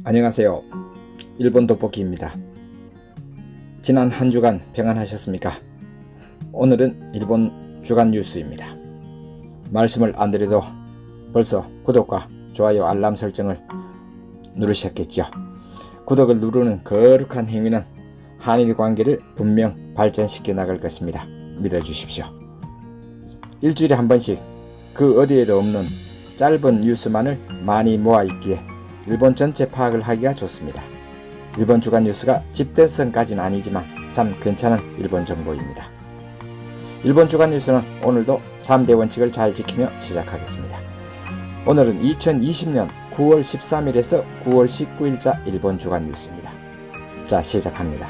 안녕하세요. 일본 돋보기입니다. 지난 한 주간 평안하셨습니까? 오늘은 일본 주간 뉴스입니다. 말씀을 안 드려도 벌써 구독과 좋아요 알람 설정을 누르셨겠죠. 구독을 누르는 거룩한 행위는 한일 관계를 분명 발전시켜 나갈 것입니다. 믿어주십시오. 일주일에 한 번씩 그 어디에도 없는 짧은 뉴스만을 많이 모아 있기에 일본 전체 파악을 하기가 좋습니다. 일본 주간 뉴스가 집대성까지는 아니지만 참 괜찮은 일본 정보입니다. 일본 주간 뉴스는 오늘도 3대 원칙을 잘 지키며 시작하겠습니다. 오늘은 2020년 9월 13일에서 9월 19일자 일본 주간 뉴스입니다. 자, 시작합니다.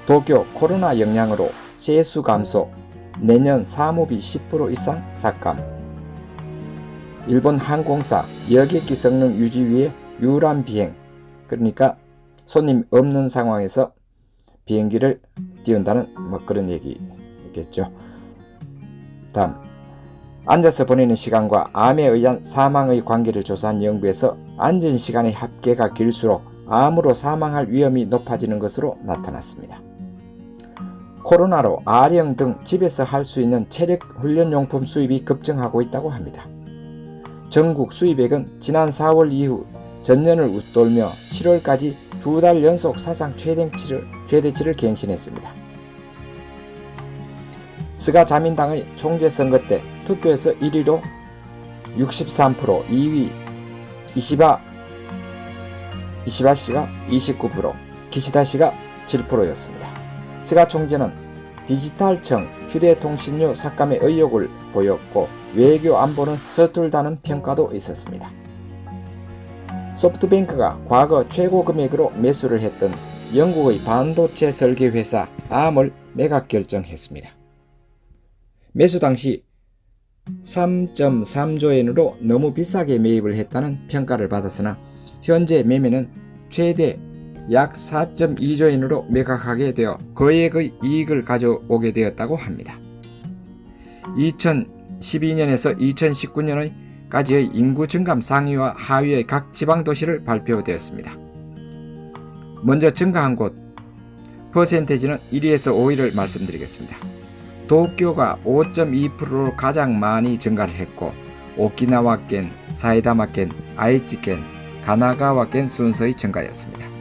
도쿄 코로나 영향으로 세수 감소, 내년 사무비 10% 이상 삭감. 일본 항공사 여객기 성능 유지 위해 유람 비행, 그러니까 손님 없는 상황에서 비행기를 띄운다는 그런 얘기겠죠. 다음, 앉아서 보내는 시간과 암에 의한 사망의 관계를 조사한 연구에서 앉은 시간의 합계가 길수록 암으로 사망할 위험이 높아지는 것으로 나타났습니다. 코로나로 아령 등 집에서 할 수 있는 체력 훈련용품 수입이 급증하고 있다고 합니다. 전국 수입액은 지난 4월 이후 전년을 웃돌며 7월까지 2달 연속 사상 최대치를 갱신했습니다. 스가 자민당의 총재 선거 때 투표에서 1위로 63%, 2위 이시바 씨가 29%, 기시다 씨가 7%였습니다. 스가 총재는 디지털청 휴대통신료 삭감의 의욕을 보였고 외교 안보는 서툴다는 평가도 있었습니다. 소프트뱅크가 과거 최고 금액으로 매수를 했던 영국의 반도체 설계 회사 암을 매각 결정했습니다. 매수 당시 3.3조엔으로 너무 비싸게 매입을 했다는 평가를 받았으나 현재 매매는 최대 약 4.2조엔으로 매각하게 되어 거액의 이익을 가져오게 되었다고 합니다. 2012년에서 2019년까지의 인구 증감 상위와 하위의 각 지방도시를 발표되었습니다. 먼저 증가한 곳 퍼센테이지는 1위에서 5위를 말씀드리겠습니다. 도쿄가 5.2%로 가장 많이 증가를 했고 오키나와県, 사이다마県, 아이치県, 가나가와県순서의 증가였습니다.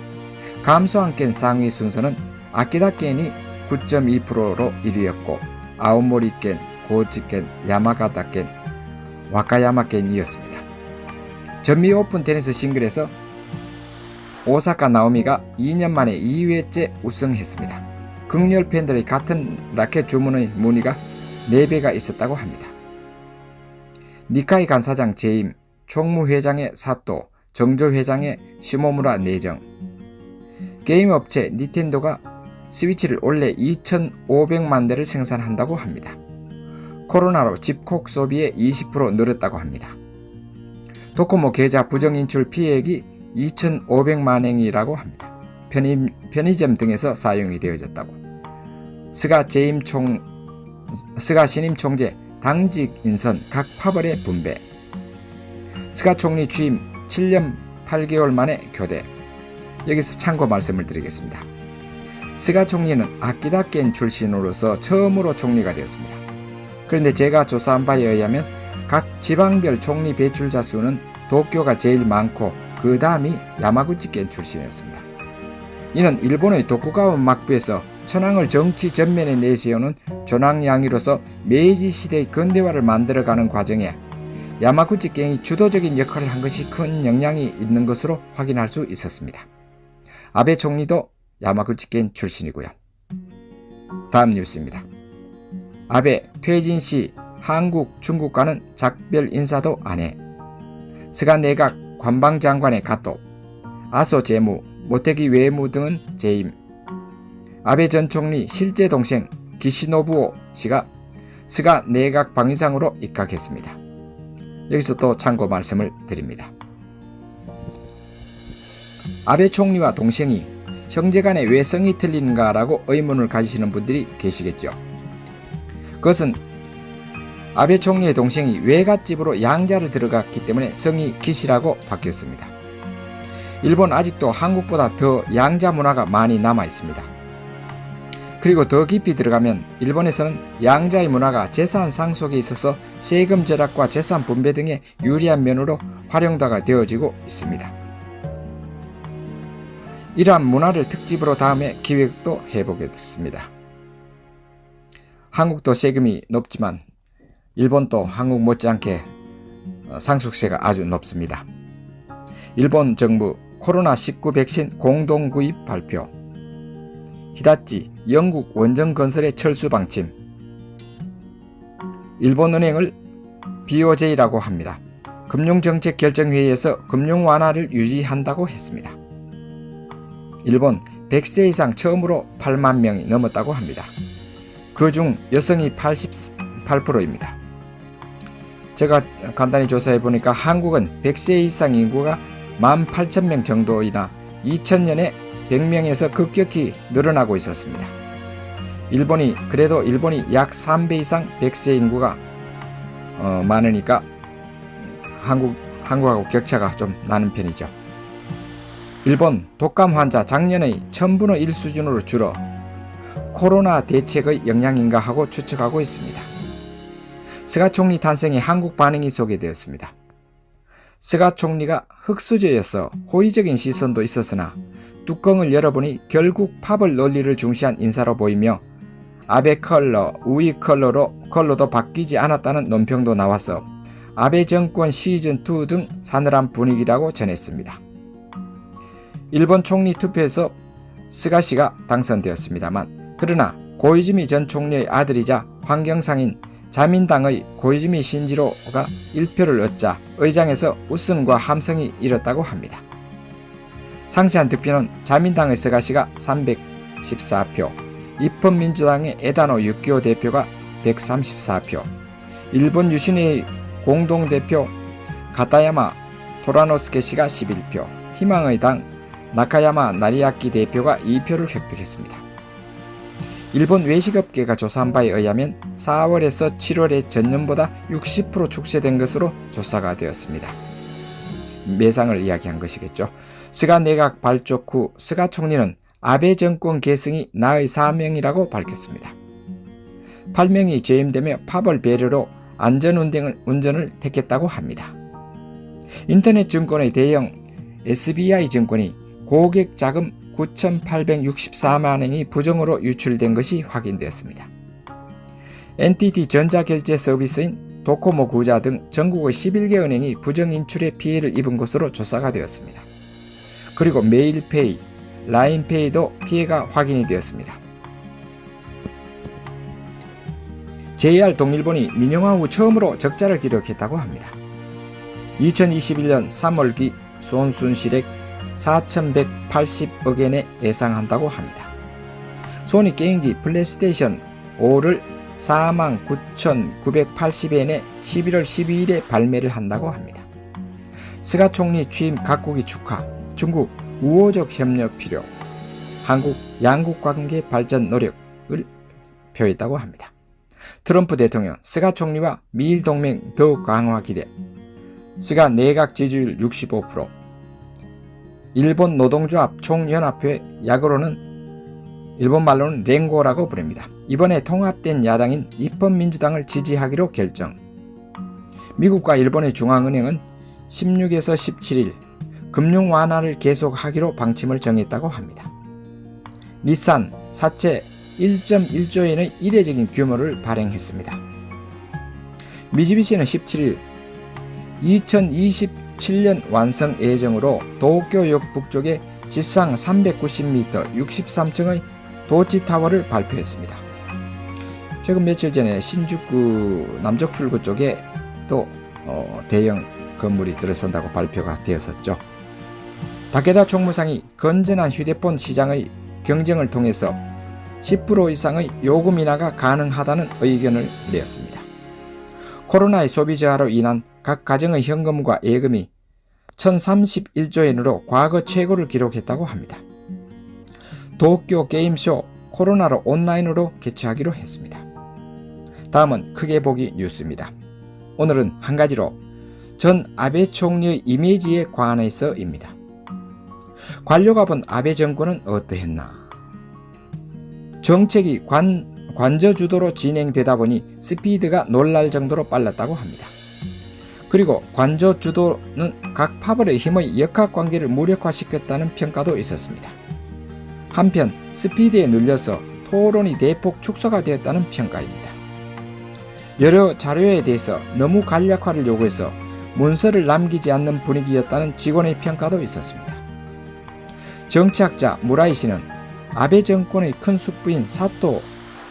감소한 県상위 순서는 아키다県이 9.2%로 1위였고 아오모리県, 고치県, 야마가타県, 와카야마県이었습니다. 전미 오픈 테니스 싱글에서 오사카 나오미가 2년 만에 2회째 우승했습니다. 극렬 팬들의 같은 라켓 주문의 문의가 4배가 있었다고 합니다. 니카이 간사장 재임, 총무회장의 사또, 정조회장의 시모무라 내정. 게임 업체 닌텐도가 스위치를 원래 2,500만 대를 생산한다고 합니다. 코로나로 집콕 소비에 20% 늘었다고 합니다. 도코모 계좌 부정인출 피해액이 2,500만 엔이라고 합니다. 편의점 등에서 사용이 되어졌다고. 스가 신임 총재 당직 인선 각 파벌의 분배. 스가 총리 취임 7년 8개월 만에 교대. 여기서 참고 말씀을 드리겠습니다. 스가 총리는 아키다県출신으로서 처음으로 총리가 되었습니다. 그런데 제가 조사한 바에 의하면 각 지방별 총리 배출자 수는 도쿄가 제일 많고 그 다음이 야마구치県출신이었습니다. 이는 일본의 도쿠가와 막부에서 천황을 정치 전면에 내세우는 조낭양이로서 메이지 시대의 근대화를 만들어가는 과정에 야마구치県이 주도적인 역할을 한 것이 큰 영향이 있는 것으로 확인할 수 있었습니다. 아베 총리도 야마구치県출신이고요. 다음 뉴스입니다. 아베 퇴진 시 한국, 중국과는 작별 인사도 안 해. 스가 내각 관방장관의 가토, 아소 재무, 모테기 외무 등은 재임. 아베 전 총리 실제 동생 기시노부오 씨가 스가 내각 방위상으로 입각했습니다. 여기서 또 참고 말씀을 드립니다. 아베 총리와 동생이 형제간에 왜 성이 틀리는가라고 의문을 가지시는 분들이 계시겠죠. 그것은 아베 총리의 동생이 외갓집으로 양자를 들어갔기 때문에 성이 기시라고 바뀌었습니다. 일본 아직도 한국보다 더 양자 문화가 많이 남아 있습니다. 그리고 더 깊이 들어가면 일본에서는 양자의 문화가 재산 상속에 있어서 세금 절약과 재산 분배 등의 유리한 면으로 활용도가 되어지고 있습니다. 이러한 문화를 특집으로 다음에 기획도 해보겠습니다. 한국도 세금이 높지만 일본도 한국 못지않게 상속세가 아주 높습니다. 일본 정부 코로나19 백신 공동 구입 발표, 히다치 영국 원전 건설의 철수 방침, 일본은행을 BOJ라고 합니다. 금융정책결정회의에서 금융 완화를 유지한다고 했습니다. 일본 100세 이상 처음으로 8만 명이 넘었다고 합니다. 그중 여성이 88%입니다. 제가 간단히 조사해 보니까 한국은 100세 이상 인구가 18,000명 정도이나 2000년에 100명에서 급격히 늘어나고 있었습니다. 일본이 약 3배 이상 100세 인구가 많으니까 한국하고 격차가 좀 나는 편이죠. 일본 독감 환자 작년의 1000분의 1 수준으로 줄어 코로나 대책의 영향인가 하고 추측하고 있습니다. 스가 총리 탄생에 한국 반응이 소개되었습니다. 스가 총리가 흑수저여서 호의적인 시선도 있었으나 뚜껑을 열어보니 결국 팝을 논리를 중시한 인사로 보이며 아베 컬러, 우이 컬러도 바뀌지 않았다는 논평도 나와서 아베 정권 시즌2 등 사늘한 분위기라고 전했습니다. 일본 총리 투표에서 스가 씨가 당선되었습니다만 그러나 고이즈미 전 총리의 아들이자 환경상인 자민당의 고이즈미 신지로가 1표를 얻자 의장에서 웃음과 함성이 일었다고 합니다. 상세한 득표는 자민당의 스가 씨가 314표, 입헌민주당의 에다노 유키오 대표가 134표, 일본 유신의 공동대표 가타야마 토라노스케 씨가 11표, 희망의 당 나카야마 나리야키 대표가 2표를 획득했습니다. 일본 외식업계가 조사한 바에 의하면 4월에서 7월에 전년보다 60% 축소된 것으로 조사가 되었습니다. 매상을 이야기한 것이겠죠. 스가 내각 발족 후 스가 총리는 아베 정권 계승이 나의 사명이라고 밝혔습니다. 8명이 재임되며 팝을 배려로 안전운전을 택했다고 합니다. 인터넷 증권의 대형 SBI 증권이 고객 자금 9,864만 원이 부정으로 유출된 것이 확인되었습니다. NTT 전자결제 서비스인 도코모 구자 등 전국의 11개 은행이 부정 인출의 피해를 입은 것으로 조사가 되었습니다. 그리고 메일페이, 라인페이도 피해가 확인이 되었습니다. JR 동일본이 민영화 후 처음으로 적자를 기록했다고 합니다. 2021년 3월기 손순실액 4,180억엔에 예상한다고 합니다. 소니 게임기 플레이스테이션 5를 49,980엔에 11월 12일에 발매를 한다고 합니다. 스가 총리 취임 각국이 축하, 중국 우호적 협력 필요, 한국 양국 관계 발전 노력을 표했다고 합니다. 트럼프 대통령 스가 총리와 미일 동맹 더욱 강화 기대, 스가 내각 지지율 65%, 일본 노동조합 총연합회 약으로는 일본말로는 랭고라고 부릅니다. 이번에 통합된 야당인 입헌민주당을 지지하기로 결정. 미국과 일본의 중앙은행은 16에서 17일 금융 완화를 계속하기로 방침을 정했다고 합니다. 닛산 사채 1.1조엔의 이례적인 규모를 발행했습니다. 미쓰비시는 17일 2027년 완성 예정으로 도쿄역 북쪽에 지상 390m 63층의 도치타워를 발표했습니다. 최근 며칠 전에 신주쿠 남쪽출구 쪽에 또 대형 건물이 들어선다고 발표가 되었었죠. 다케다 총무상이 건전한 휴대폰 시장의 경쟁을 통해서 10% 이상의 요금 인하가 가능하다는 의견을 내었습니다. 코로나의 소비 저하로 인한 각 가정의 현금과 예금이 1,031조엔으로 과거 최고를 기록했다고 합니다. 도쿄 게임쇼 코로나로 온라인으로 개최하기로 했습니다. 다음은 크게 보기 뉴스입니다. 오늘은 한 가지로 전 아베 총리의 이미지에 관해서입니다. 관료가 본 아베 정권은 어떠했나? 정책이 관저 주도로 진행되다 보니 스피드가 놀랄 정도로 빨랐다고 합니다. 그리고 관저 주도는 각 파벌의 힘의 역학관계를 무력화시켰다는 평가도 있었습니다. 한편 스피드에 눌려서 토론이 대폭 축소가 되었다는 평가입니다. 여러 자료에 대해서 너무 간략화를 요구해서 문서를 남기지 않는 분위기였다는 직원의 평가도 있었습니다. 정치학자 무라이 씨는 아베 정권의 큰 숙부인 사토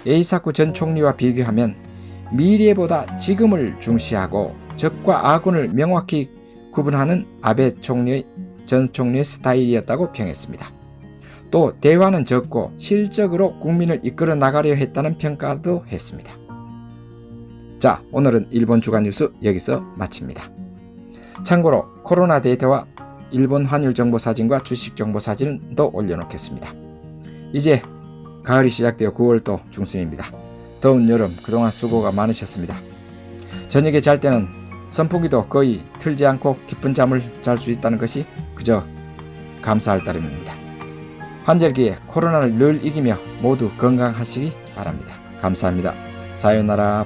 에이사쿠 전 총리와 비교하면 미래보다 지금을 중시하고 적과 악운을 명확히 구분하는 아베 전 총리의 스타일이었다고 평했습니다. 또 대화는 적고 실적으로 국민을 이끌어 나가려 했다는 평가도 했습니다. 자, 오늘은 일본 주간 뉴스 여기서 마칩니다. 참고로 코로나 데이터와 일본 환율 정보 사진과 주식 정보 사진은 또 올려놓겠습니다. 이제 가을이 시작되어 9월도 중순입니다. 더운 여름 그동안 수고가 많으셨습니다. 저녁에 잘 때는 선풍기도 거의 틀지 않고 깊은 잠을 잘 수 있다는 것이 그저 감사할 따름입니다. 환절기에 코로나를 늘 이기며 모두 건강하시기 바랍니다. 감사합니다. 사요나라.